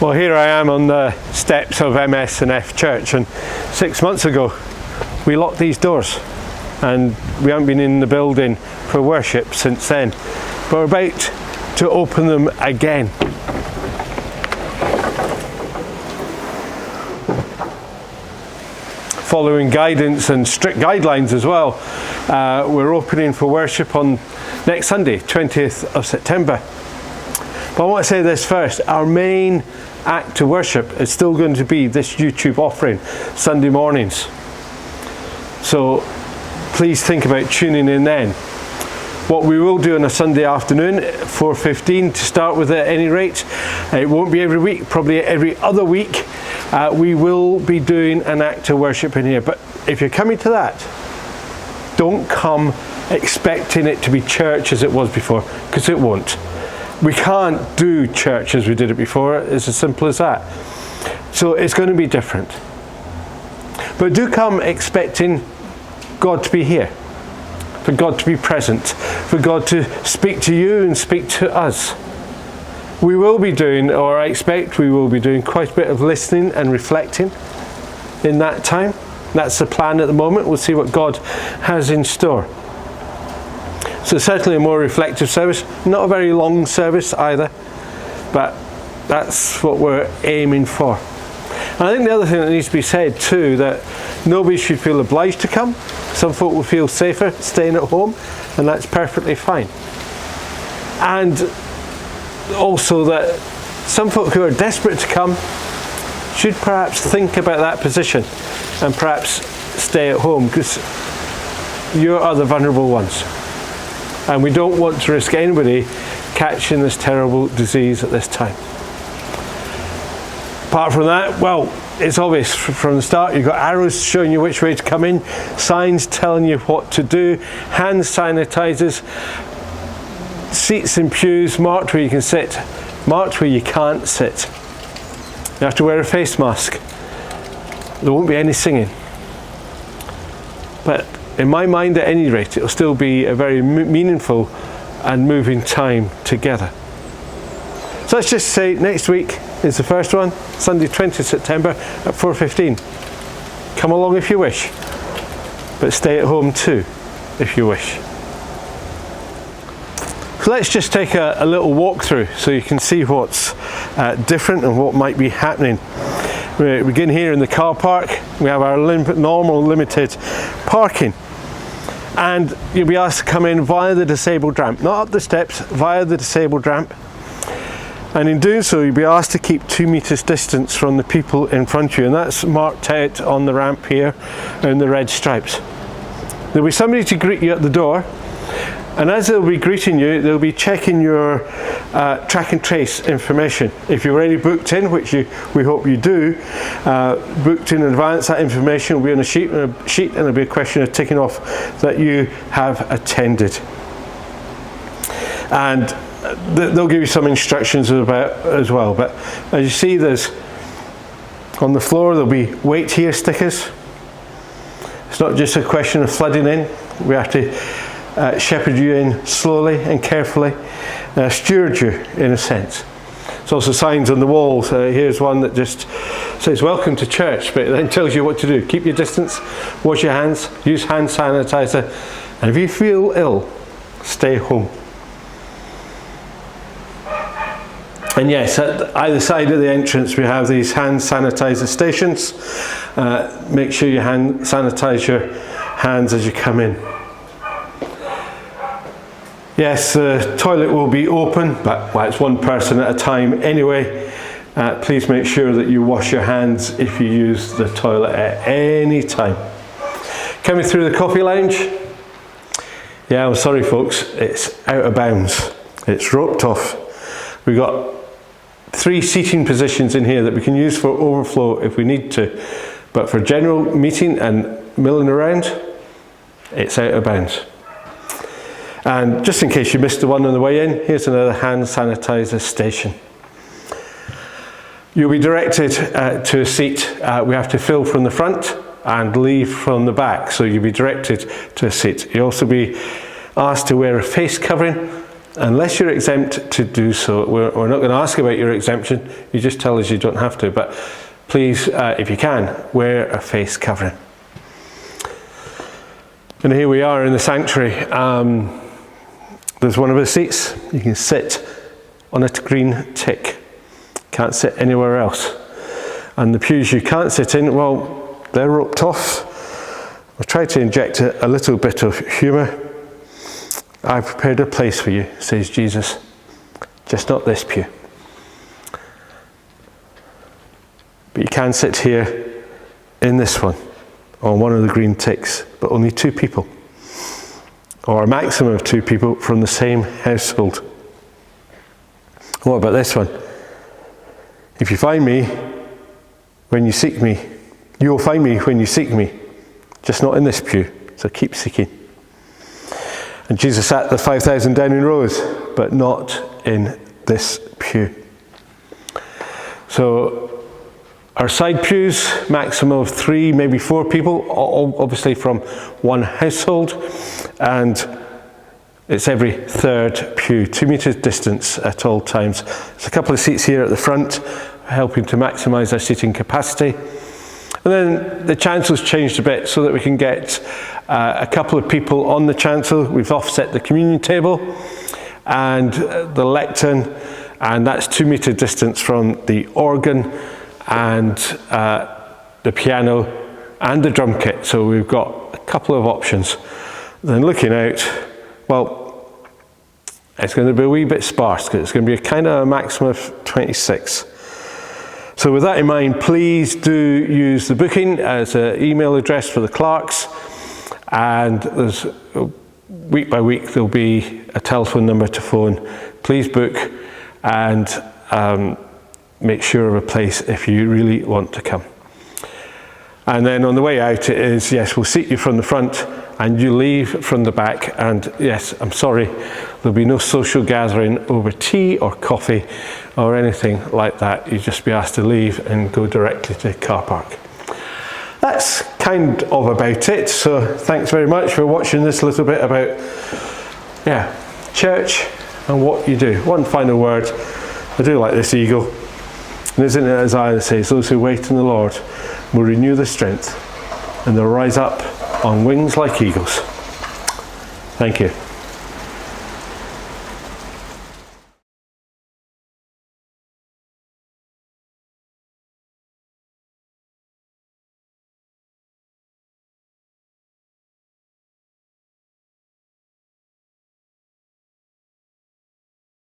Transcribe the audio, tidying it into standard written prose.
Well, here I am on the steps of MS&F Church, and 6 months ago we locked these doors and we haven't been in the building for worship since then, but we're about to open them again. Following guidance and strict guidelines as well, we're opening for worship on next Sunday, 20th of September. But I want to say this first: our main act to worship is still going to be this YouTube offering Sunday mornings. So please think about tuning in then. What we will do on a Sunday afternoon, 4:15 to start with at any rate. It won't be every week, probably every other week. We will be doing an act to worship in here. But if you're coming to that, don't come expecting it to be church as it was before, because it won't. We can't do church as we did it before. It's as simple as that. So it's going to be different. But do come expecting God to be here, for God to be present, for God to speak to you and speak to us. We will be doing, or I expect we will be doing, quite a bit of listening and reflecting in that time. That's the plan at the moment. We'll see what God has in store. So certainly a more reflective service, not a very long service either, but that's what we're aiming for. And I think the other thing that needs to be said too, that nobody should feel obliged to come. Some folk will feel safer staying at home, and that's perfectly fine. And also that some folk who are desperate to come should perhaps think about that position and perhaps stay at home, because you are the vulnerable ones. And we don't want to risk anybody catching this terrible disease at this time. Apart from that, well, it's obvious from the start. You've got arrows showing you which way to come in, signs telling you what to do, hand sanitizers, seats in pews marked where you can sit, marked where you can't sit. You have to wear a face mask. There won't be any singing. But in my mind, at any rate, it will still be a very meaningful and moving time together. So let's just say next week is the first one, Sunday 20th September at 4:15. Come along if you wish, but stay at home too if you wish. So let's just take a little walk through so you can see what's different and what might be happening. We begin here in the car park. We have our normal limited parking. And you'll be asked to come in via the disabled ramp, not up the steps, via the disabled ramp. And in doing so, you'll be asked to keep 2 meters distance from the people in front of you, and that's marked out on the ramp here in the red stripes. There'll be somebody to greet you at the door, and as they'll be greeting you, they'll be checking your track and trace information. If you're already booked in, which we hope you do, booked in advance, that information will be on a sheet, and it'll be a question of ticking off that you have attended. And they'll give you some instructions about as well. But as you see, there's on the floor there'll be wait here stickers. It's not just a question of flooding in. We have to shepherd you in slowly and carefully, steward you in a sense. There's also signs on the walls. Here's one that just says welcome to church, but it then tells you what to do. Keep your distance, wash your hands, use hand sanitizer, and if you feel ill, stay home. And yes, at either side of the entrance we have these hand sanitizer stations. Make sure you sanitize your hands as you come in. Yes, the toilet will be open, but it's one person at a time anyway. Please make sure that you wash your hands if you use the toilet at any time. Coming through the coffee lounge. Yeah, I'm sorry folks, it's out of bounds. It's roped off. We've got 3 seating positions in here that we can use for overflow if we need to. But for general meeting and milling around, it's out of bounds. And just in case you missed the one on the way in, here's another hand sanitizer station. You'll be directed to a seat. We have to fill from the front and leave from the back, so you'll be directed to a seat. You'll also be asked to wear a face covering unless you're exempt to do so, we're not going to ask about your exemption. You just tell us you don't have to. But please, if you can, wear a face covering. And here we are in the sanctuary. There's one of the seats. You can sit on a green tick. Can't sit anywhere else. And the pews you can't sit in, well, they're roped off. I'll try to inject a little bit of humour. I've prepared a place for you, says Jesus, just not this pew. But you can sit here in this one, on one of the green ticks, but only 2 people, or a maximum of 2 people from the same household. What about this one? If you find me when you seek me, you will find me when you seek me, just not in this pew, so keep seeking. And Jesus sat the 5,000 down in rows, but not in this pew. So our side pews, maximum of 3, maybe 4 people, obviously from one household, and it's every 3rd pew, 2 metres distance at all times. There's a couple of seats here at the front, helping to maximise our seating capacity. And then the chancel's changed a bit so that we can get a couple of people on the chancel. We've offset the communion table and the lectern, and that's 2 metre distance from the organ and the piano and the drum kit. So we've got a couple of options. Then looking out, well, it's going to be a wee bit sparse because it's going to be a kind of a maximum of 26. So with that in mind, please do use the booking as an email address for the clerks, and there's week by week there'll be a telephone number to phone. Please book and make sure of a place if you really want to come. And then on the way out it is, yes, we'll seat you from the front and you leave from the back, and yes, I'm sorry, there'll be no social gathering over tea or coffee or anything like that. You'll just be asked to leave and go directly to the car park. That's kind of about it. So thanks very much for watching this little bit about church and what you do. One final word. I do like this eagle. And isn't it Isaiah that says, those who wait on the Lord will renew their strength and they'll rise up on wings like eagles. Thank you.